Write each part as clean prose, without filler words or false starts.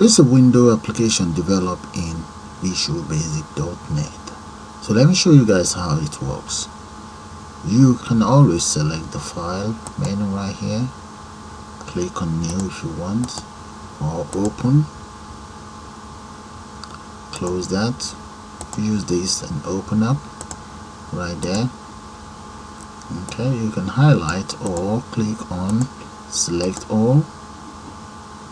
This is a window application developed in Visual Basic.net. So let me show you guys how it works. You can always select the file menu right here, click on new if you want, or open, close that, use this and open up right there. Okay, you can highlight or click on select all.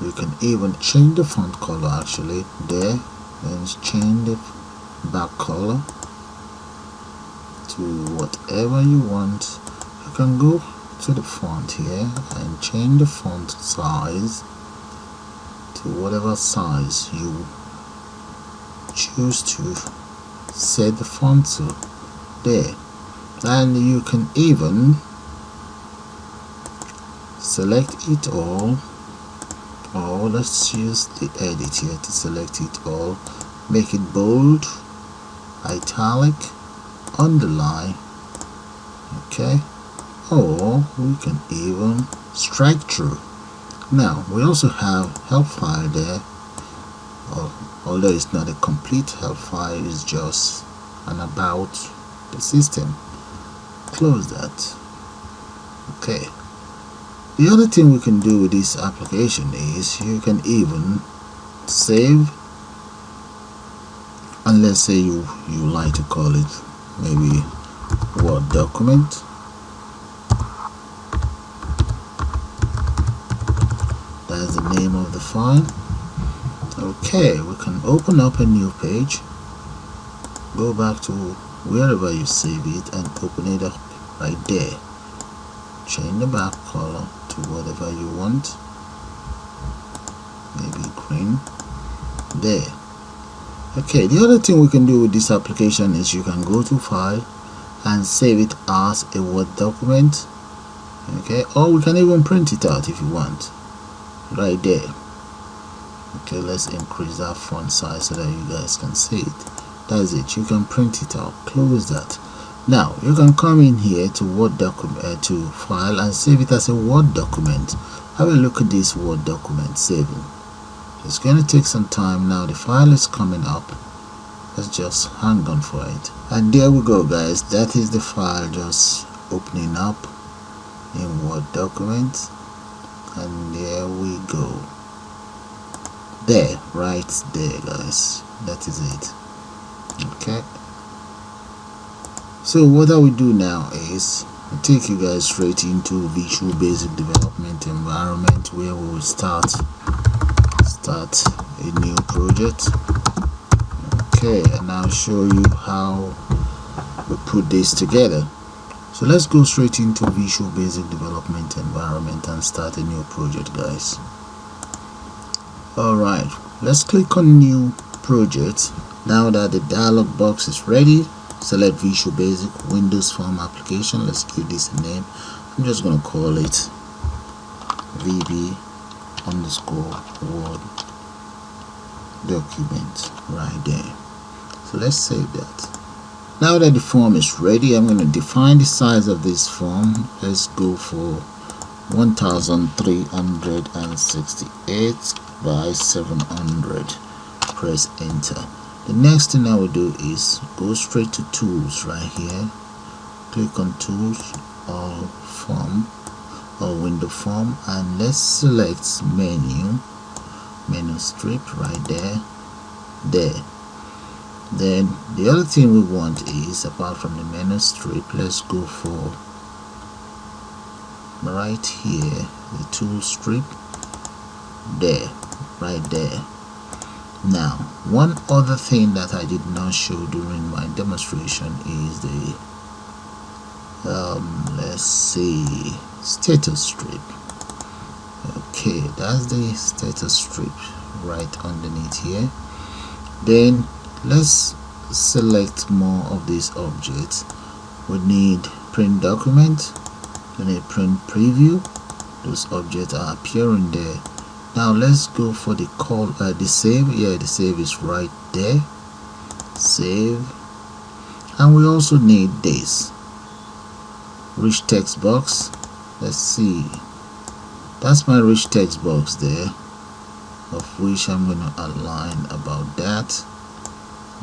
You can even change the font color actually there, then change the back color to whatever you want. You can go to the font here and change the font size to whatever size you choose to set the font to there. And you can even select it all, or let's use the edit here to select it all, make it bold, italic, underline, okay, or we can even strike through. Now we also have help file there, although it's not a complete help file, it's just an about the system. Close that. Okay, the other thing we can do with this application is you can even save, and let's say you like to call it maybe Word document. That's the name of the file. Okay, we can open up a new page, go back to wherever you save it and open it up right there. Change the back color to whatever you want, maybe green there. Okay, the other thing we can do with this application is you can go to file and save it as a Word document, okay, or we can even print it out if you want right there. Okay, let's increase that font size so that you guys can see it. That's it, you can print it out. Close that. Now you can come in here to Word document, to file, and save it as a Word document. Have a look at this Word document saving. It's going to take some time. Now the file is coming up. Let's just hang on for it. And there we go guys, that is the file just opening up in Word document. And there we go. There, right there guys, that is it. Okay, so what I will do now is I'll take you guys straight into Visual Basic development environment, where we will start a new project. Okay, and I'll show you how we put this together. So let's go straight into Visual Basic development environment and start a new project guys. Alright, let's click on new project. Now that the dialog box is ready, select Visual Basic Windows Form application. Let's give this a name. I'm just going to call it VB underscore Word document right there. So let's save that. Now that the form is ready, I'm going to define the size of this form. Let's go for 1368 by 700. Press enter. The next thing I will do is go straight to tools right here, click on tools or form or window form, and let's select menu strip right there. Then the other thing we want is, apart from the menu strip, let's go for right here the tool strip there, right there. Now one other thing that I did not show during my demonstration is the let's see, status strip. Okay, that's the status strip right underneath here. Then let's select more of these objects. We need print document, we need print preview. Those objects are appearing there. Now let's go for the call, the save. Yeah, the save is right there. Save. And we also need this RichTextBox. Let's see, that's my RichTextBox there. of which I'm going to align about that.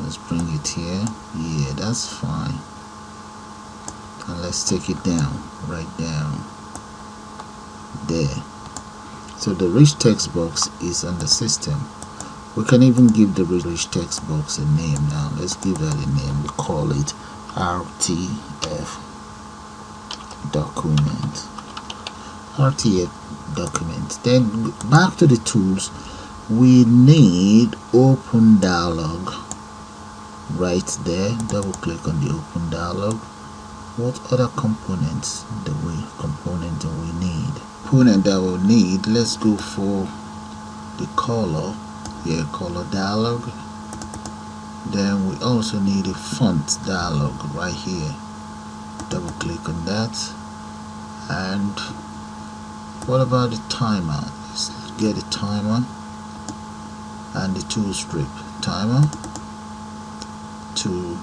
Let's bring it here. Yeah, that's fine. And let's take it down, right down there. So the rich text box is on the system. We can even give the rich text box a name now. Let's give that a name. We call it RTF document. RTF document. Then back to the tools. We need open dialog right there. Double click on the open dialog. What other components do we need? Component that we'll need, let's go for the color. Here, color dialog. Then we also need a font dialog right here. Double click on that. And what about the timer? Let's get a timer and the tool strip. Timer to,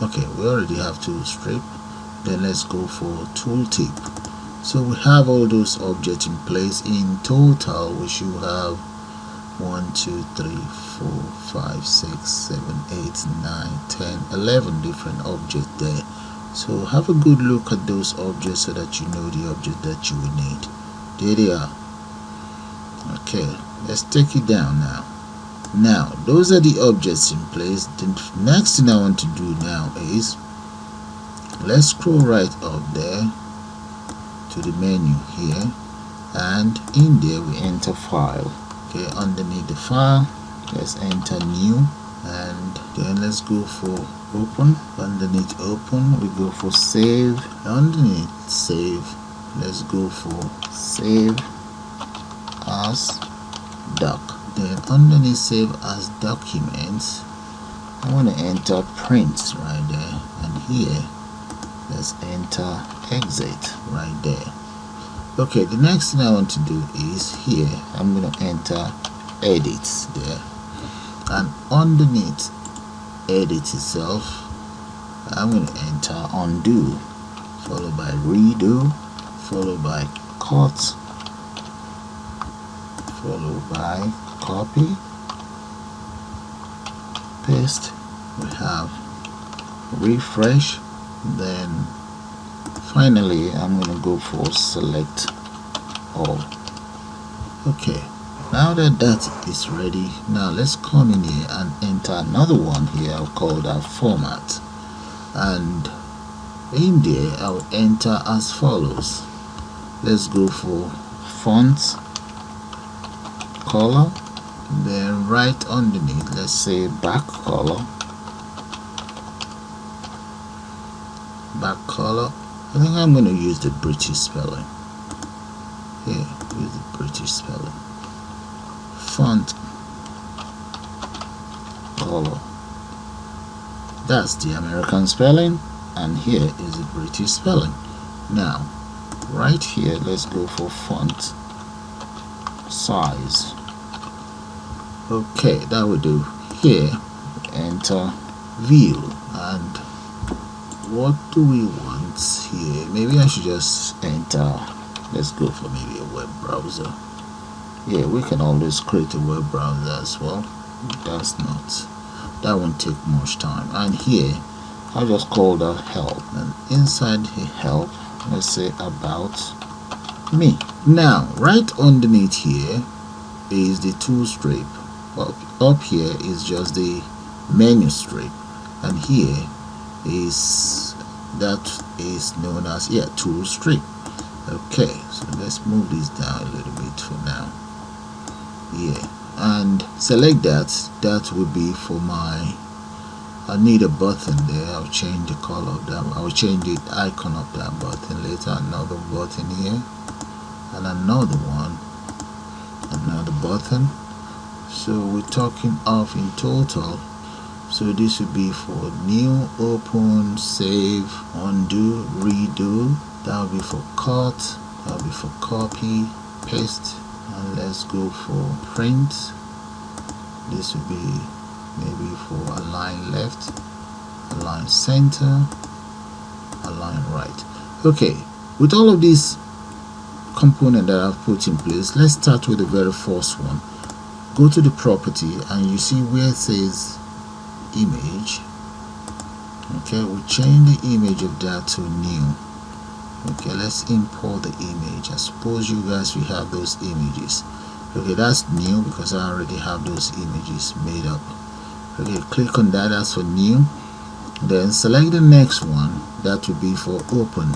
okay, we already have tool strip. Then let's go for tooltip. So we have all those objects in place. In total we should have 1 2 3 4 5 6 7 8 9 10 11 different objects there. So have a good look at those objects so that you know the object that you will need. There they are. Okay, let's take it down now. Now those are the objects in place. The next thing I want to do now is, let's scroll right up there to the menu here, and in there we enter file. Okay, underneath the file let's enter new, and then let's go for open. Underneath open we go for save. Underneath save let's go for save as doc. Then underneath save as documents I want to enter print right there, and here let's enter exit right there. Okay, the next thing I want to do is here I'm going to enter edit there, and underneath edit itself I'm going to enter undo, followed by redo, followed by cut, followed by copy, paste. We have refresh. Then finally I'm going to go for select all. Okay, now that that is ready, now let's come in here and enter another one here. I'll call that format, and in there I'll enter as follows. Let's go for font color, then right underneath let's say back color. Back color, I think I'm going to use the British spelling. Here, use the British spelling. Font color, that's the American spelling, and here is the British spelling. Now right here let's go for font size. Okay, that will do. Here enter view, and what do we want here? Maybe I should just enter, let's go for maybe a web browser. Yeah, we can always create a web browser as well. That won't take much time. And here I'll just call that help, and inside the help let's say about me. Now right underneath here is the tool strip. Up here is just the menu strip, and here is known as tool strip. Okay, so let's move this down a little bit for now. Yeah, and select that will be for my, I need a button there. I'll change the color of that. I'll change the icon of that button later. Another button here, and another one, another button. So we're talking of in total. So this would be for new, open, save, undo, redo. That will be for cut. That will be for copy, paste, and let's go for print. This would be maybe for align left, align center, align right. Okay, with all of these components that I've put in place, let's start with the very first one. go to the property and you see where it says image. Okay, we change the image of that to new. Okay, let's import the image. I suppose you guys will have those images. Okay, that's new because I already have those images made up. Okay, click on that, that's for new. Then select the next one, that will be for open.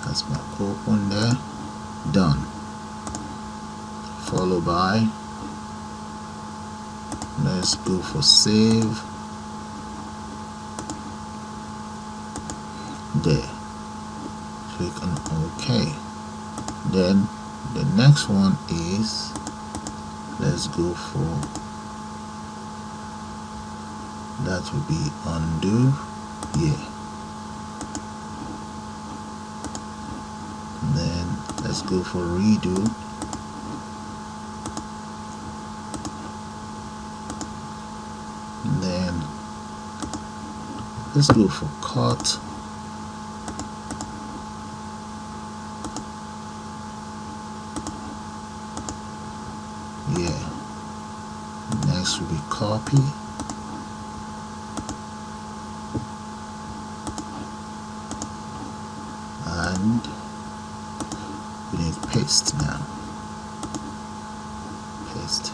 That's my open there. Done. Followed by, let's go for save. There. Click on OK. Then the next one is, let's go for, that will be undo. Yeah. Then let's go for redo. And then let's go for cut. Yeah. Next will be copy. And we need paste now. Paste.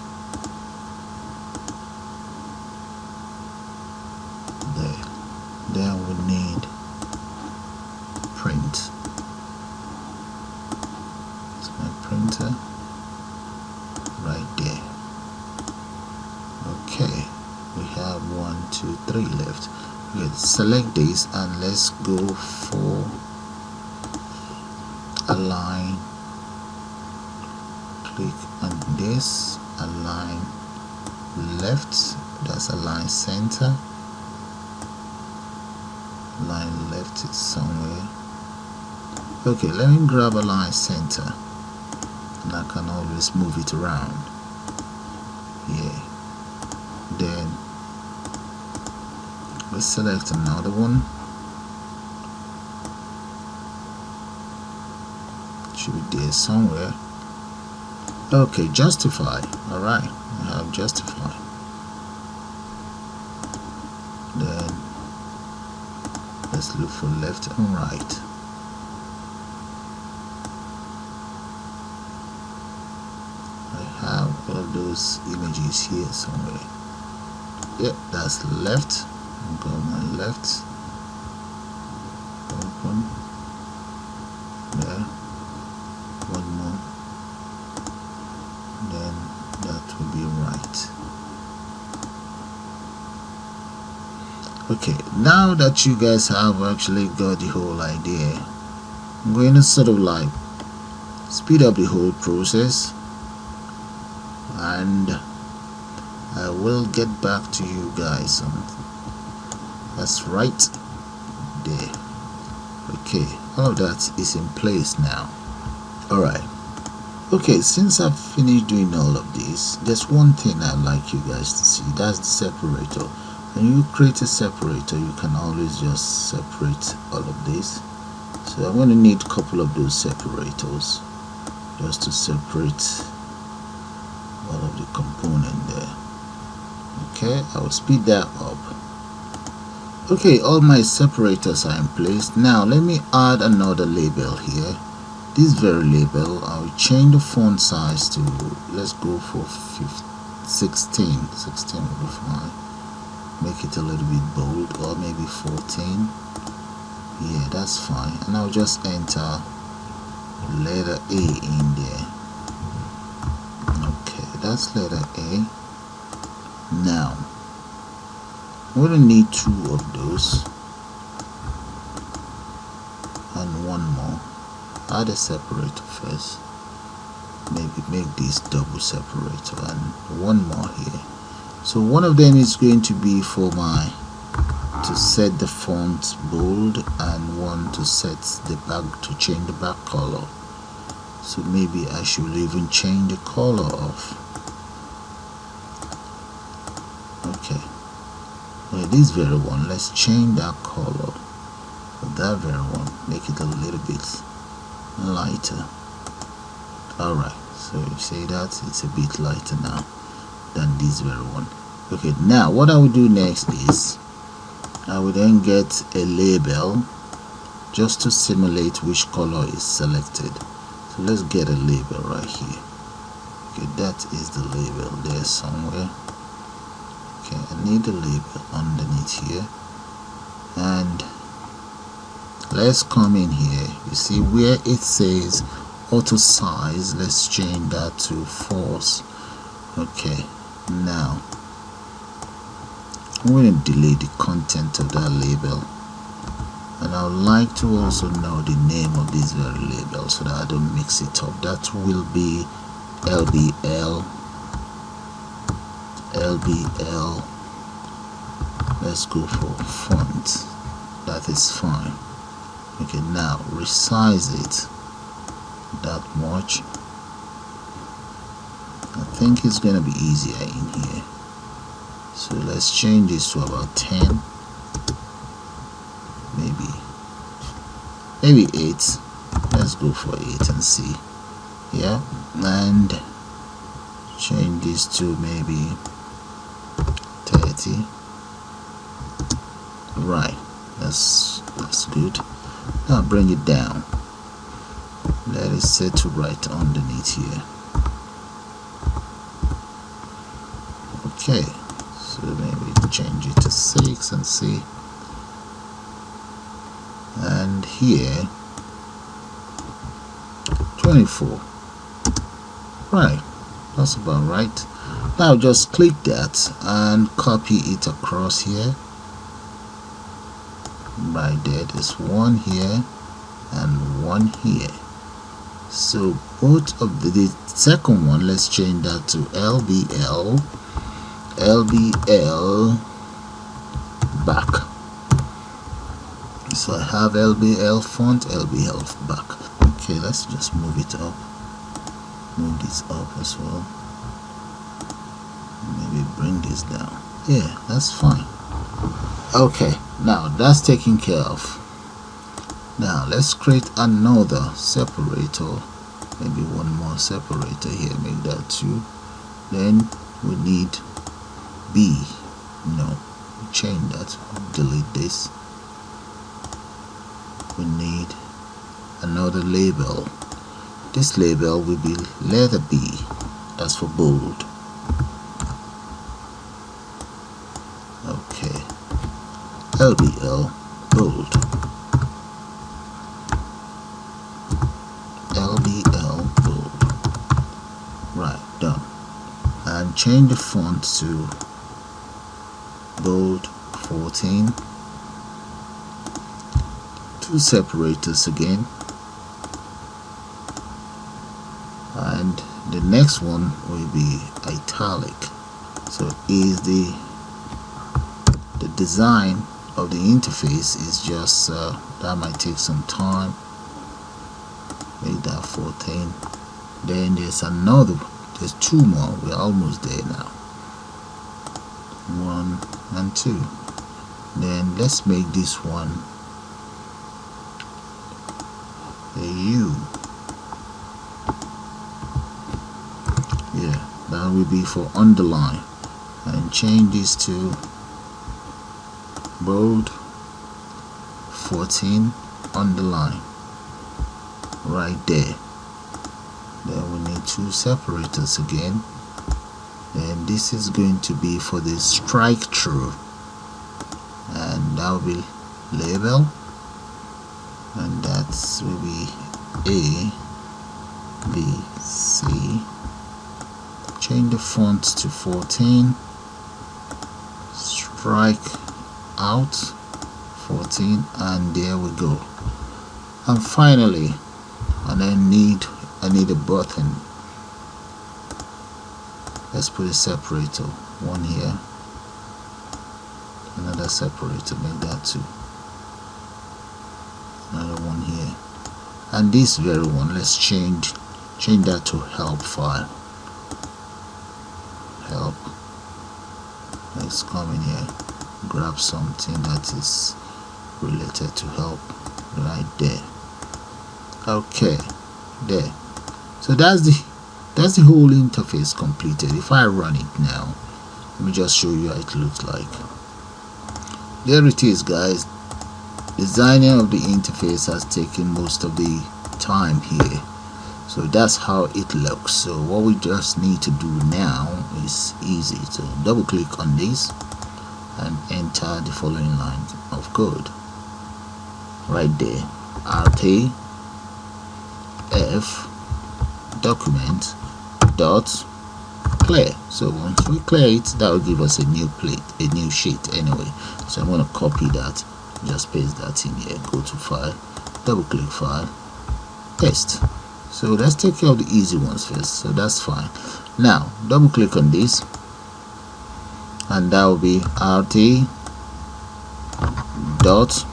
There. Then we need print. It's my printer. Right there. Okay, we have 1, 2, 3 left. Let's select this and let's go for align. Click on this, align left, that's align center. Align left is somewhere. Okay, let me grab align center. And I can always move it around. Yeah. Then let's select another one. Should be there somewhere. Okay, justify. Alright, I have justify. Then let's look for left and right. Have all of those images here somewhere. Yep, that's left. I'll go on my left. Open. There. One more. Then that will be right. Okay, now that you guys have actually got the whole idea, I'm going to sort of like speed up the whole process. And I will get back to you guys. That's right there. Okay, all of that is in place now. Alright. Okay, since I've finished doing all of this, there's one thing I'd like you guys to see. That's the separator. When you create a separator, you can always just separate all of this. So I'm going to need a couple of those separators just to separate all of the component there. Okay, I will speed that up. Okay, all my separators are in place. Now let me add another label here. This very label, I will change the font size to, let's go for 16 will be fine. Make it a little bit bold, or maybe 14. Yeah, that's fine. And I'll just enter letter A in there. That's letter A. Now we're gonna need 2 of those and one more. Add a separator first. Maybe make this double separator and one more here. So one of them is going to be for my to set the font bold, and one to set the back, to change the back color. So maybe I should even change the color of. Okay, well, this very one, let's change that color for that very one, make it a little bit lighter. Alright, So you see that it's a bit lighter now than this very one. Okay, now what I will do next is I will then get a label just to simulate which color is selected. So let's get a label right here. Okay, that is the label there somewhere. Okay, I need a label underneath here, and let's come in here. You see where it says auto size, let's change that to false. Okay, now I'm going to delete the content of that label, and I would like to also know the name of this very label so that I don't mix it up. That will be LBL. Let's go for font. That is fine. Okay, now resize it that much. I think it's gonna be easier in here, so let's change this to about 10, maybe 8. Let's go for 8 and see. Yeah, and change this to maybe 30. Right, that's good. Now bring it down. Let it set to right underneath here. Okay, so maybe change it to 6 and see. And here 24. Right, that's about right. Now just click that and copy it across here. Right there, there's one here and one here. So both of the second one, let's change that to LBL back. So I have LBL font, LBL back. Okay, let's just move it up. Move this up as well. Maybe bring this down. Yeah, that's fine. Okay, now that's taken care of. Now let's create another separator, maybe one more separator here, make that 2. Then we need B. No, change that, delete this. We need another label. This label will be letter B, that's for bold. Okay, LBL bold. LBL bold. Right, done. And change the font to bold 14. 2 separators again. And the next one will be italic. So is the design of the interface is just that might take some time. Make that 14. Then there's 2 more. We're almost there now. 1 and 2. Then let's make this one a U. Yeah, that will be for underline. And change this to bold 14 underline right there. Then we need 2 separators again. Then this is going to be for the strike through, and that will be label, and that will be A, B, C. Change the font to 14. Strike out 14, and there we go. And finally, I need a button. Let's put a separator, one here, another separator, make that 2, another one here, and this very one, let's change that to help file. Help. Let's come in here, grab something that is related to help right there. Okay, there. So that's That's the whole interface completed. If I run it now, let me just show you how it looks like. There it is, guys. Designing of the interface has taken most of the time here. So that's how it looks. So what we just need to do now is easy. So double click on this and enter the following lines of code right there. RT F document dot clear. So once we clear it, that will give us a new plate, a new sheet anyway. So I'm going to copy that, just paste that in here, go to file, double click file, paste. So let's take care of the easy ones first. So that's fine. Now double click on this and that will be RT dot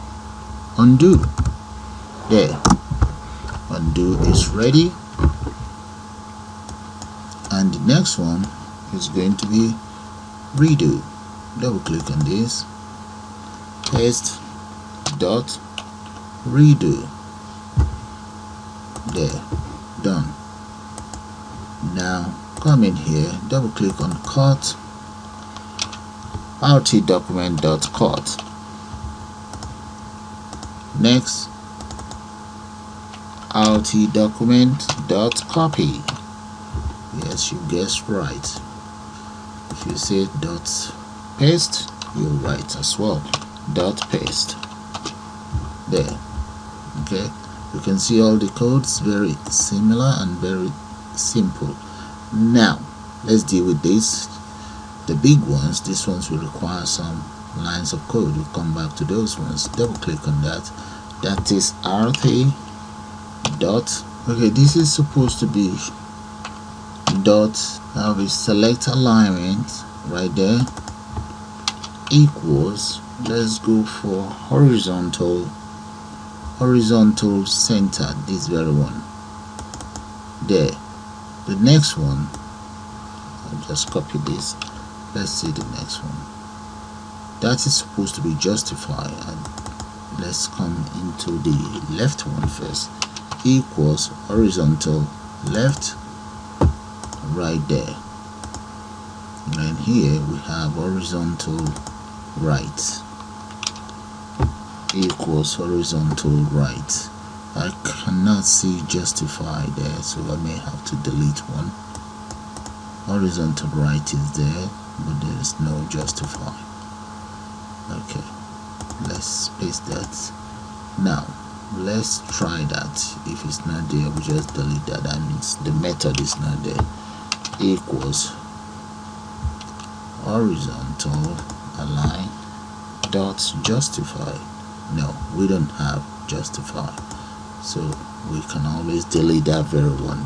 undo. There, undo is ready. And the next one is going to be redo. Double click on this, paste dot redo. There, done. Now come in here, double click on cut, RT document dot cut. Next, RT document dot copy. Yes, you guessed right. If you say dot paste, you're right as well. Dot paste. There. Okay, you can see all the codes, very similar and very simple. Now let's deal with this, the big ones. These ones will require some lines of code. We'll come back to those ones. Double click on that. That is RT dot. Okay, this is supposed to be dot. Now we select alignment right there, equals, let's go for horizontal center, this very one there. The next one, I'll just copy this. Let's see the next one. That is supposed to be justify, and let's come into the left one first, equals horizontal left right there, and here we have horizontal right equals horizontal right. I cannot see justify there, so I may have to delete one. Horizontal right is there, but there is no justify. Okay, let's paste that. Now let's try that. If it's not there, we just delete that. That means the method is not there. Equals horizontal align dot justify. No, we don't have justify, so we can always delete that very one.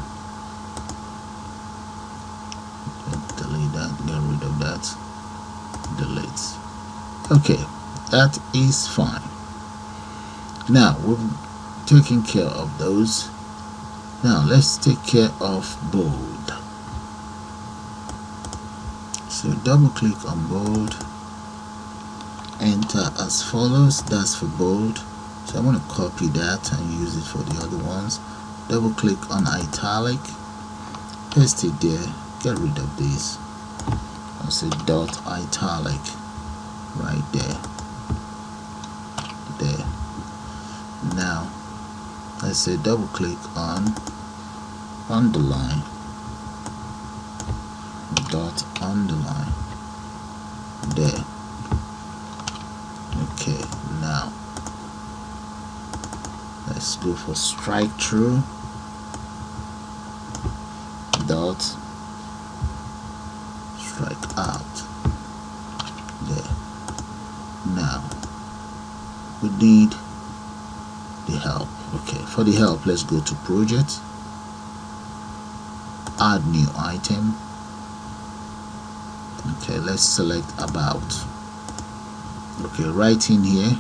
Delete that, get rid of that, delete. Okay, that is fine. Now we've taken care of those. Now let's take care of bold. So double click on bold, enter as follows. That's for bold. So I'm going to copy that and use it for the other ones. Double click on italic, paste it there, get rid of this. I'll say dot italic right there. There. Now let's say double click on underline, dot underline there. Okay, now let's go for strike through, dot strike out there. Now we need the help. Okay, for the help, let's go to project, add new item. Okay, let's select about. Okay, right in here,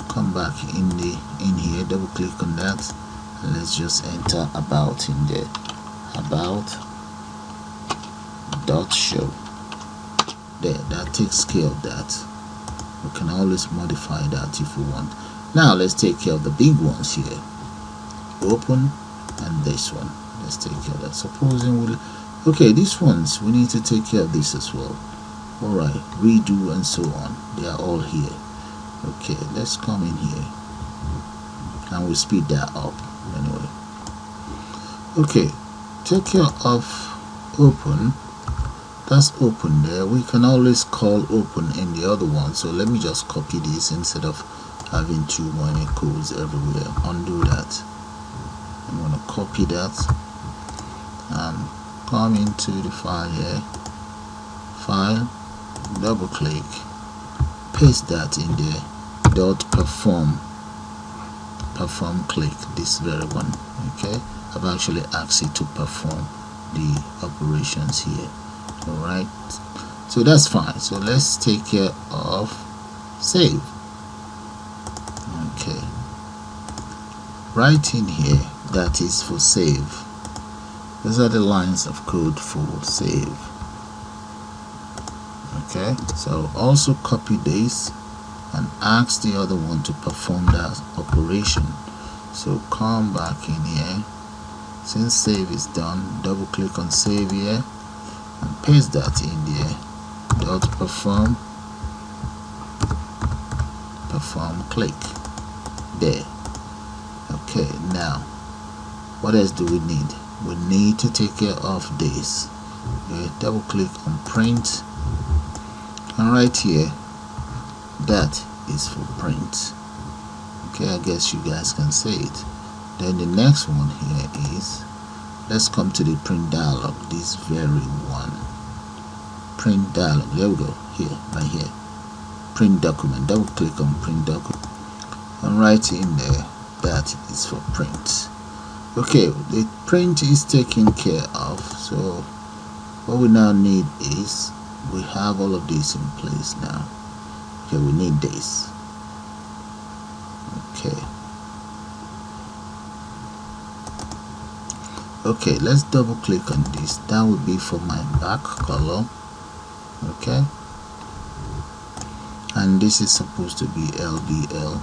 come back in here, double click on that, and let's just enter about in there. About dot show there. That takes care of that. We can always modify that if we want. Now let's take care of the big ones here. Open, and this one. let's take care of that. Supposing we'll, okay, these ones we need to take care of this as well. Alright, redo and so on, they are all here. Okay, let's come in here and we'll speed that up anyway. Okay, take care of open. That's open there. We can always call open in the other one, so let me just copy this instead of having too many codes everywhere. Undo that. I'm going to copy that and come into the file here, file, double click, paste that in there, dot perform click, this very one. Okay, I've actually asked it to perform the operations here. Alright, so that's fine. So let's take care of save. Okay, right in here, that is for save. Those are the lines of code for save. Okay, so also copy this and ask the other one to perform that operation. So come back in here, since save is done, double click on save here and paste that in there, dot perform click there. Okay, now what else do we need? We need to take care of this. Okay, double click on print, and right here, that is for print. Okay, I guess you guys can say it. Then the next one here is, let's come to the print dialog, this very one. Print dialog, there we go, here, right here. Print document, double click on print document, and right in there, that is for print. Okay, the print is taken care of, so what we now need is, we have all of this in place now. Okay, we need this. Okay, let's double click on this. That would be for my back color. Okay, and this is supposed to be LBL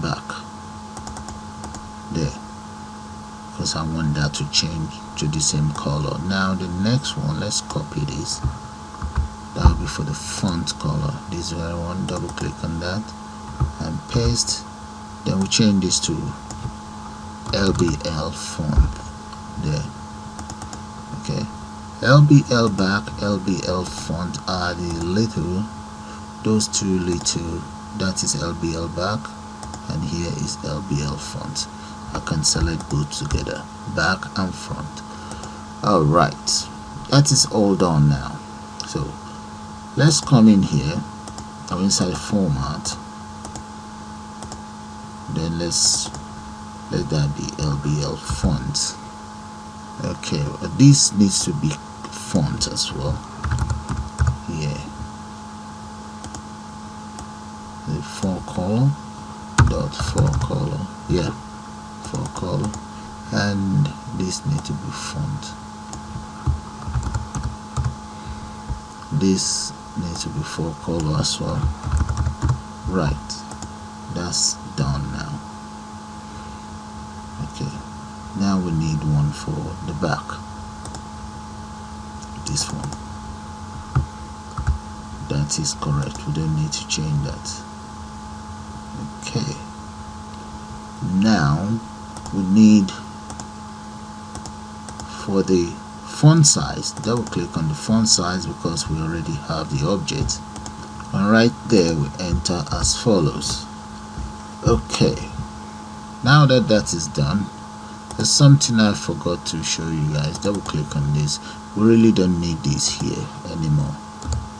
back there, because I want that to change to the same color. Now the next one, let's copy this. That will be for the font color, this very one. Double click on that and paste. Then we change this to LBL font there. Okay, LBL back, LBL font are the little, those two little, that is LBL back, and here is LBL font. I can select both together, back and front. Alright, that is all done now. So let's come in here, I'm inside format, then let that be LBL font. Okay, this needs to be font as well. Yeah, the 4-color dot 4-color, yeah, 4-color, and this needs to be font. This needs to be 4-color as well. Right, that's done now. Okay, now we need one for the back. This one, that is correct, we don't need to change that. Okay, now we need for the font size, double click on the font size because we already have the object, and right there we enter as follows. Okay, now that that is done, there's something I forgot to show you guys. Double click on this. We really don't need this here anymore.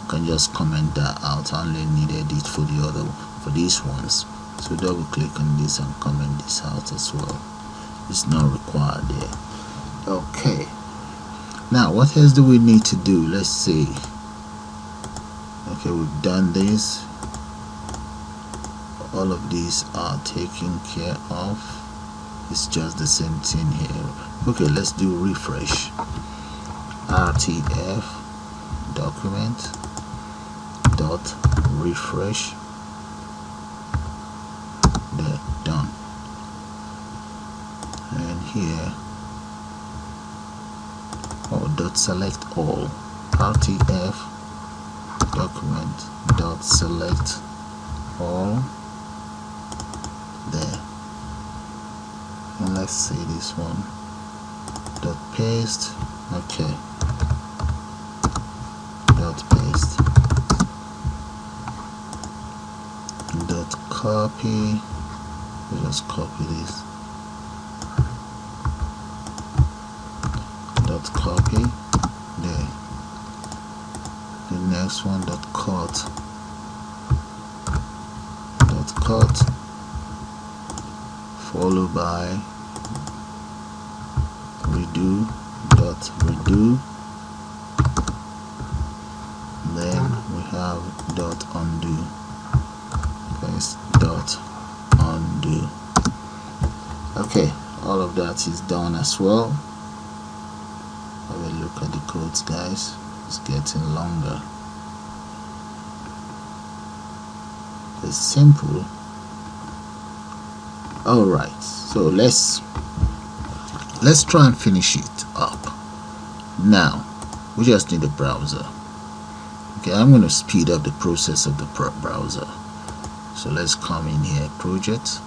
You can just comment that out. I only needed it for the other, for these ones. So double click on this and comment this out as well. It's not required there. Okay, now what else do we need to do? Let's see. Okay, we've done this. All of these are taken care of. It's just the same thing here. Okay, let's do refresh. RTF document dot refresh. There, done. And here, or dot select all, rtf document dot select all there, and let's see this one, dot paste, okay, dot paste, dot copy, just copy this, dot copy there, the next one dot cut, followed by redo, dot redo, then we have dot undo, paste dot undo. Okay, all of that is done as well. Have a look at the codes, guys. It's getting longer. It's simple. Alright, so let's try and finish it up. Now we just need a browser. Okay, I'm going to speed up the process of the browser. So let's come in here, project,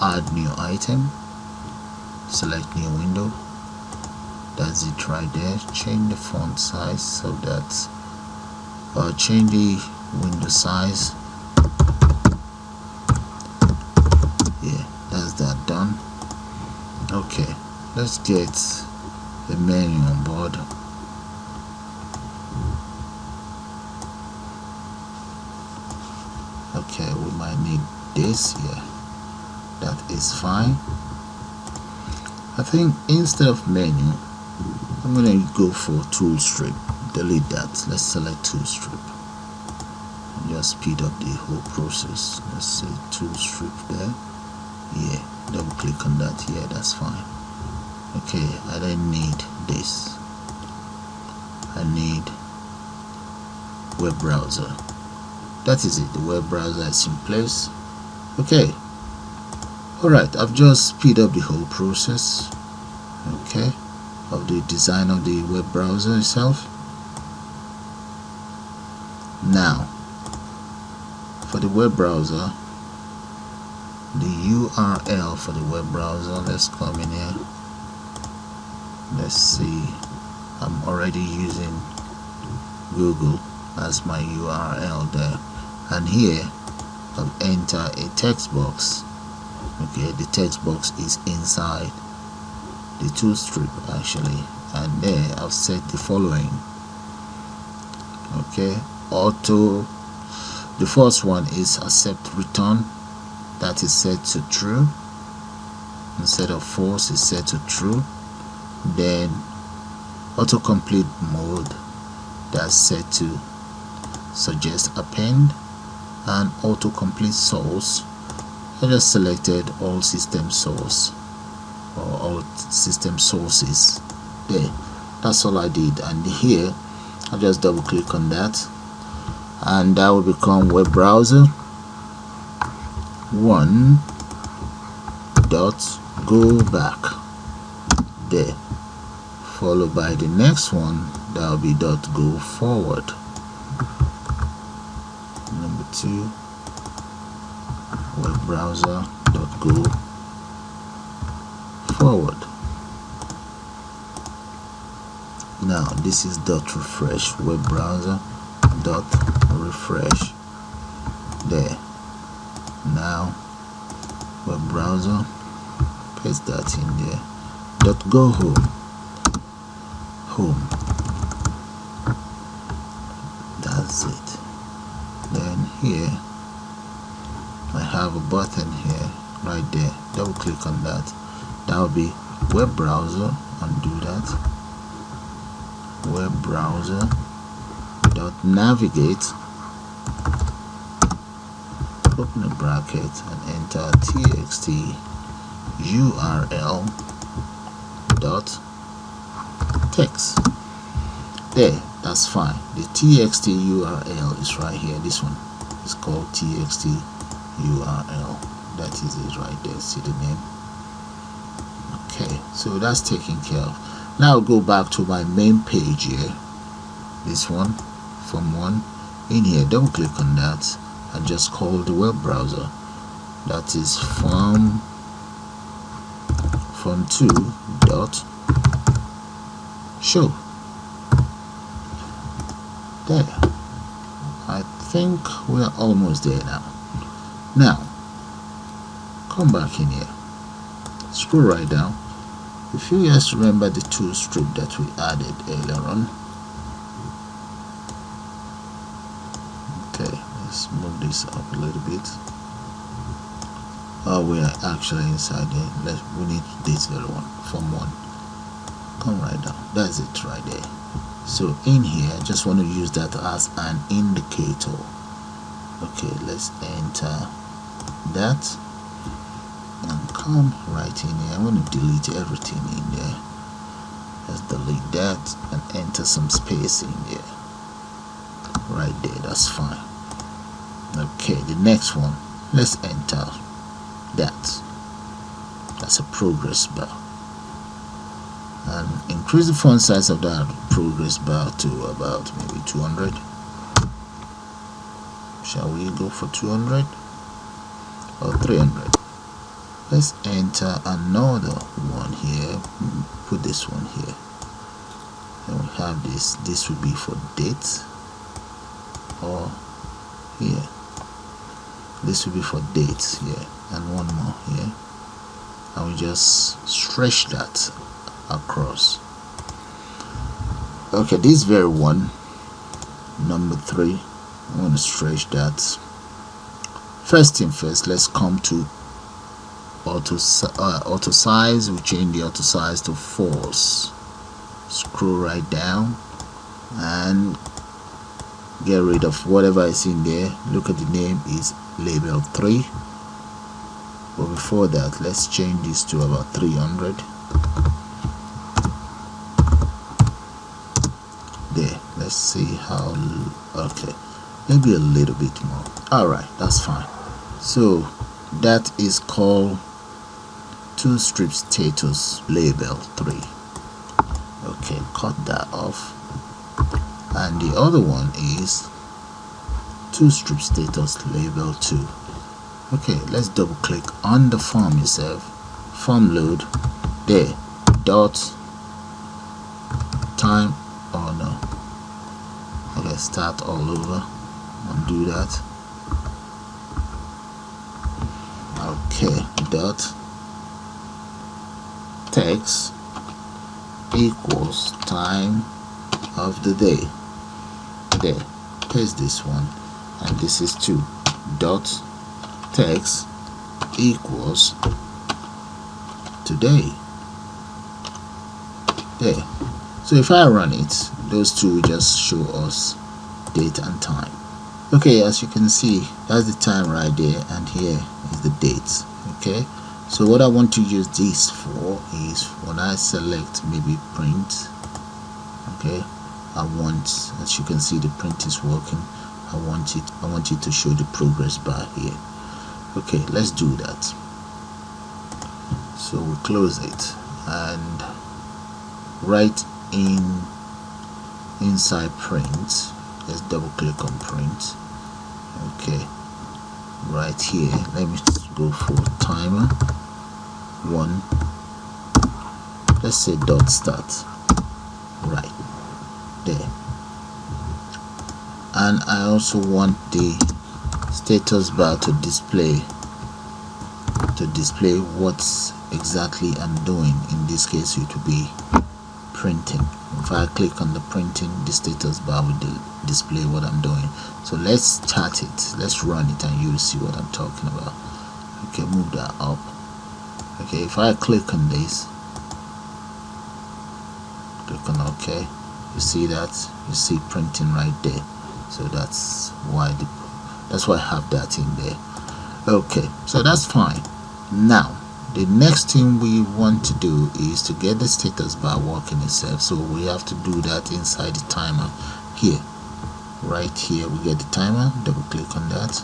add new item, select new window. That's it right there. Change the font size so that, change the window size. Yeah, that's that done. Okay, let's get the menu on board. Okay, we might need this here. That is fine. I think instead of menu, I'm going to go for tool strip. Delete that. Let's select tool strip. And just speed up the whole process. Let's say tool strip there. Yeah, double click on that. Yeah, that's fine. Okay, I then need this. I need web browser. That is it. The web browser is in place. Okay. Alright, I've just speed up the whole process. Okay, of the design of the web browser itself. Now, for the web browser, the URL for the web browser, let's come in here. Let's see, I'm already using Google as my URL there, and here I've entered a text box. Okay, the text box is inside the tool strip actually, and there I've set the following. Okay, auto, the first one is accept return, that is set to true. Instead of false is set to true. Then autocomplete mode, that's set to suggest append, and autocomplete source, I just selected all system source or all system sources there. That's all I did, and here I just double click on that, and that will become web browser 1 dot go back there, followed by the next one that will be dot go forward, number 2 web browser dot go forward. Now this is dot refresh, web browser dot refresh there. Now web browser, paste that in there, dot go home, that's it. Then here I have a button here right there, double click on that, that will be web browser, undo that, web browser dot navigate, open a bracket and enter txt url dot text there. That's fine. The txt url is right here. This one is called txt URL. That is it right there. See the name? So that's taken care of. Now I'll go back to my main page here, this one, form 1. In here, double click on that and just call the web browser, that is form 2 dot show. There, I think we are almost there now. Now come back in here, scroll right down. If you guys remember the tool strip that we added earlier on, okay, let's move this up a little bit. Oh, we are actually inside here. We need this very one, form 1. Come right down, that's it right there. So in here, I just want to use that as an indicator. Okay, let's enter that and come right in here. I want to delete everything in there. Let's delete that and enter some space in there. Right there, that's fine. Okay, the next one, let's enter that. That's a progress bar, and increase the font size of that progress bar to about maybe 200. Shall we go for 200 or 300? Let's enter another one here. Put this one here, and we have this will be for date, or here this will be for dates here, and one more here, and we just stretch that across. Okay, this very one, number 3, I want to stretch that. First thing first, let's come to auto size. We change the auto size to false. Scroll right down and get rid of whatever is in there. Look at the name is label 3, but before that, let's change this to about 300. There, let's see how. Okay, maybe a little bit more. Alright, that's fine. So that is called tool strip status label 3. Okay, cut that off. And the other one is tool strip status label 2. Okay, let's double click on the form itself, form load, there, dot time. Oh no, okay, start all over and do that. Okay, dot text equals time of the day. There, paste this one, and this is 2 dot text equals today. There. So if I run it, those two will just show us date and time. Okay, as you can see, that's the time right there, and here is the date. Okay, so what I want to use this for is when I select maybe print. Okay, I want, as you can see, the print is working. I want it to show the progress bar here. Okay, let's do that. So we close it, and right inside print, let's double click on print. Okay, right here, let me go for timer 1. Let's say dot start. Right there. And I also want the status bar to display what exactly I'm doing. In this case, it will be printing. If I click on the printing, the status bar will display what I'm doing. So let's start it, let's run it, and you'll see what I'm talking about. Okay, move that up. Okay, if I click on this, click on OK, you see that, you see printing right there. So that's why I have that in there. Okay, so that's fine. Now the next thing we want to do is to get the status bar working itself. So we have to do that inside the timer here. Right here we get the timer, double click on that.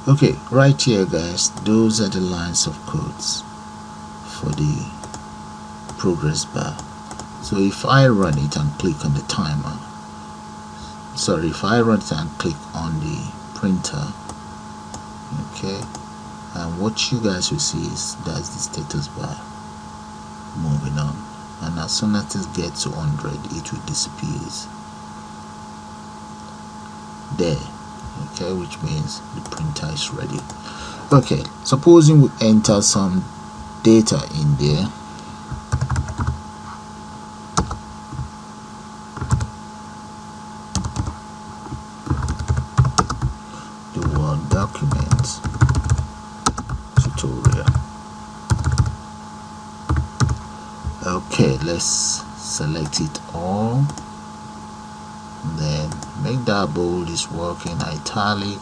Okay, right here guys, those are the lines of codes. for the progress bar. So if I run it and click on the timer, sorry, if I run it and click on the printer, okay, and what you guys will see is that's the status bar moving on, and as soon as it gets to 100 it will disappear there, okay, which means the printer is ready. Okay, supposing we enter some data in there. The Word document tutorial. Okay, let's select it all, then make that bold is working, italic,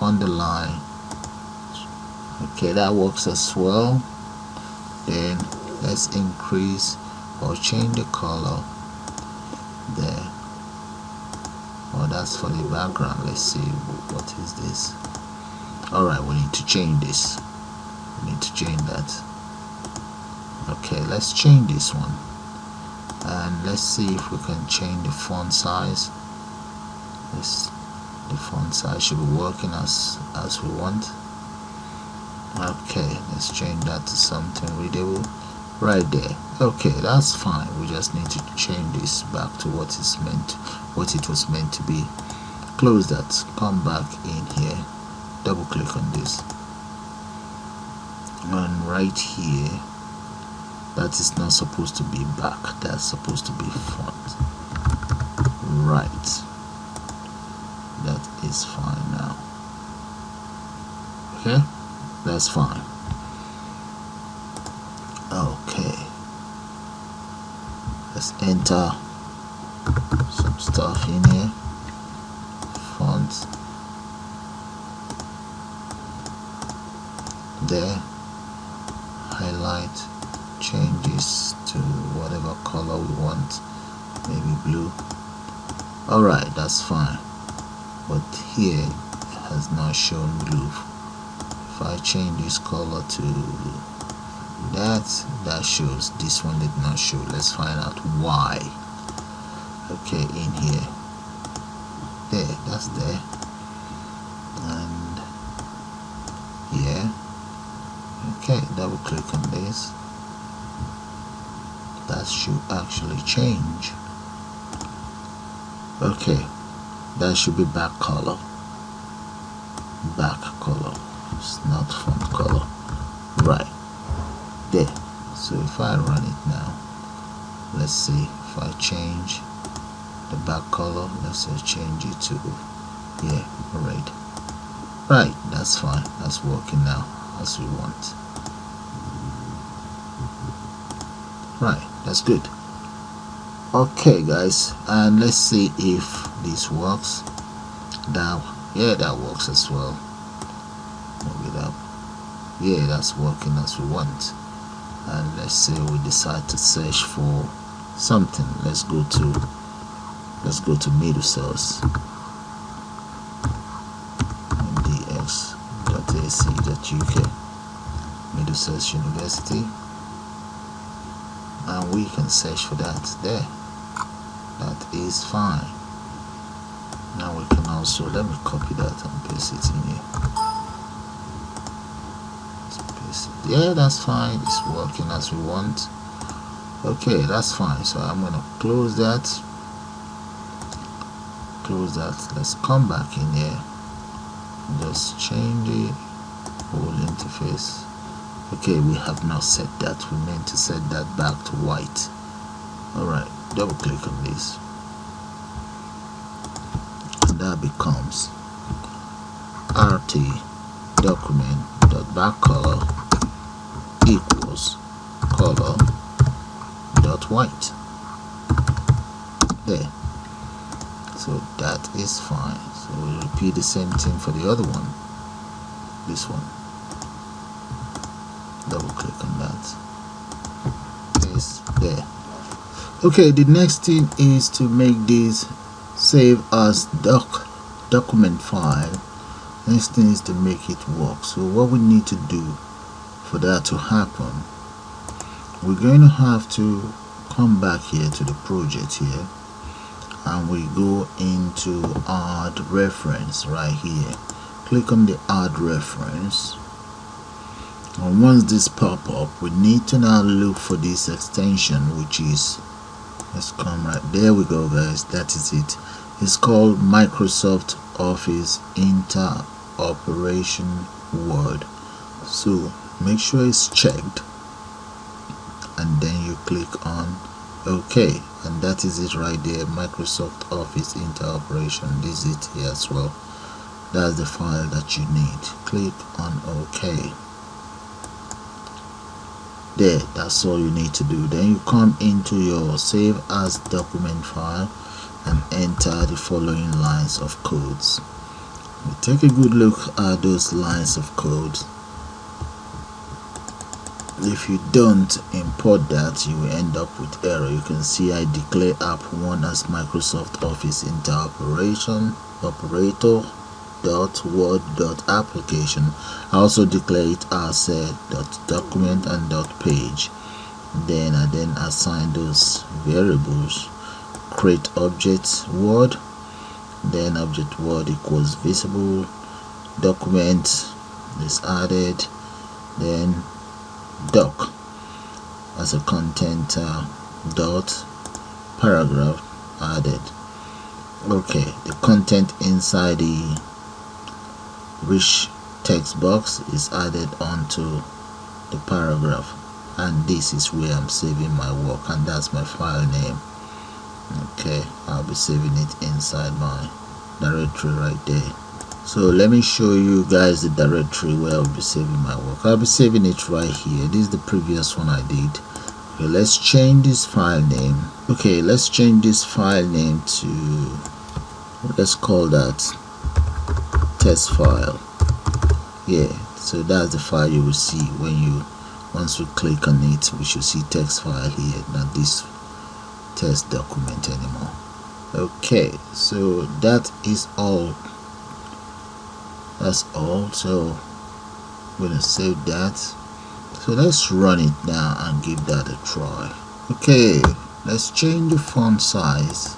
underline. Okay, that works as well. Then let's increase or change the color there. Oh, that's for the background. Let's see, what is this? Alright, we need to change this. We need to change that. Okay, let's change this one, and let's see if we can change the font size. The font size should be working as we want. Okay, let's change that to something readable right there. Okay, that's fine. We just need to change this back to what it was meant to be. Close that, come back in here, double click on this, and right here, that is not supposed to be back, that's supposed to be front. Right, that is fine now. Okay, that's fine. Okay, let's enter some stuff in here. Font there, highlight, change this to whatever color we want, maybe blue. Alright, that's fine, but here it has not shown blue. If I change this color to that shows. This one did not show. Let's find out why. Okay, in here, there, that's there, and here. Okay, double click on this. That should actually change. Okay, that should be back color. Back color. It's not front color. Right there. So if I run it now, let's see if I change the back color. Let's say change it to red. Right, that's fine. That's working now as we want. Right, that's good. Okay guys, and let's see if this works. That works as well. Move it up. Yeah, that's working as we want. And let's say we decide to search for something. Let's go to middle source, mdx.ac.uk, Middlesex University, and we can search for that there. That is fine. Now we can also, let me copy that and paste it in here. Yeah, that's fine. It's working as we want. Okay, that's fine. So I'm gonna close that. Let's come back in here. Just change the whole interface. Okay, we have not set that. We meant to set that back to white. Alright, double click on this, and that becomes rt document.backcolor equals color dot white there. So that is fine. So we'll repeat the same thing for the other one. This one, double click on that, paste there. Okay, the next thing is to make this save as document file. Next thing is to make it work. So what we need to do for that to happen we're going to have to come back here to the project here, and we go into add reference right here. Click on the add reference, and once this pop up, we need to now look for this extension, which is, let's come right there. We go, guys. That is it. It's called Microsoft Office Interoperation Word. So make sure it's checked, and then you click on OK, and that is it right there. Microsoft Office Interoperation. This is it here as well. That's the file that you need. Click on OK. There, that's all you need to do. Then you come into your save as document file and enter the following lines of codes. We take a good look at those lines of code. If you don't import that, you will end up with error. You can see I declare app 1 as Microsoft Office Interoperation operator .word .application. I also declare it as .document and .page. Then I assign those variables. Create object word, then object word equals visible, document is added, then doc as a content dot paragraph added. Okay, the content inside the rich text box is added onto the paragraph, and this is where I'm saving my work, and that's my file name. Okay, I'll be saving it inside my directory right there. So let me show you guys the directory where I'll be saving my work. I'll be saving it right here. This is the previous one I did. Okay, let's change this file name. Okay, let's change this file name to, let's call that test file. Yeah, so that's the file you will see when you, once we click on it, we should see text file here, not this test document anymore. Okay, so that is all. That's all. So I'm gonna save that. So let's run it now and give that a try. Okay, let's change the font size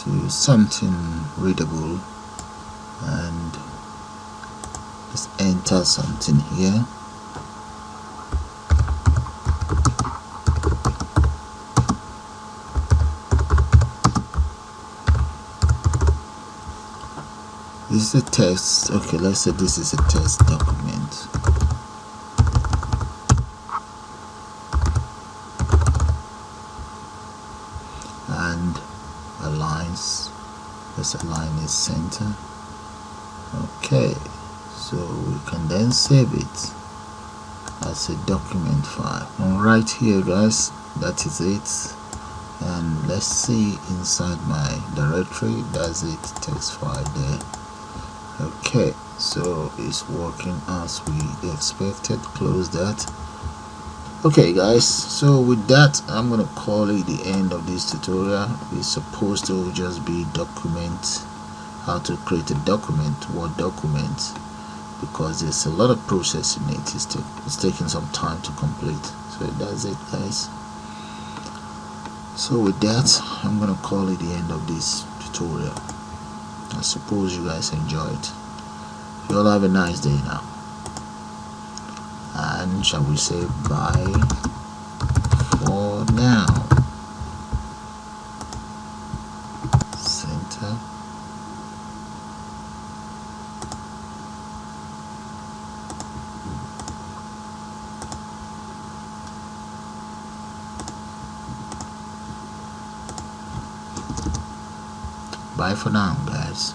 to something readable, and let's enter something here. This is a text. Okay, let's say this is a test document. And aligns. Let's align its center. Okay, so we can then save it as a document file. And right here, guys, that is it. And let's see inside my directory. That's it, text file there. Okay, so it's working as we expected. Close that. Okay, guys, so with that, I'm gonna call it the end of this tutorial. It's supposed to just be document, how to create a document, Word document, because there's a lot of process in it. It's taking some time to complete. So that's it, guys. So with that, I'm gonna call it the end of this tutorial. I suppose you guys enjoyed. You all have a nice day now, and shall we say bye for now. Center. Bye for now, guys.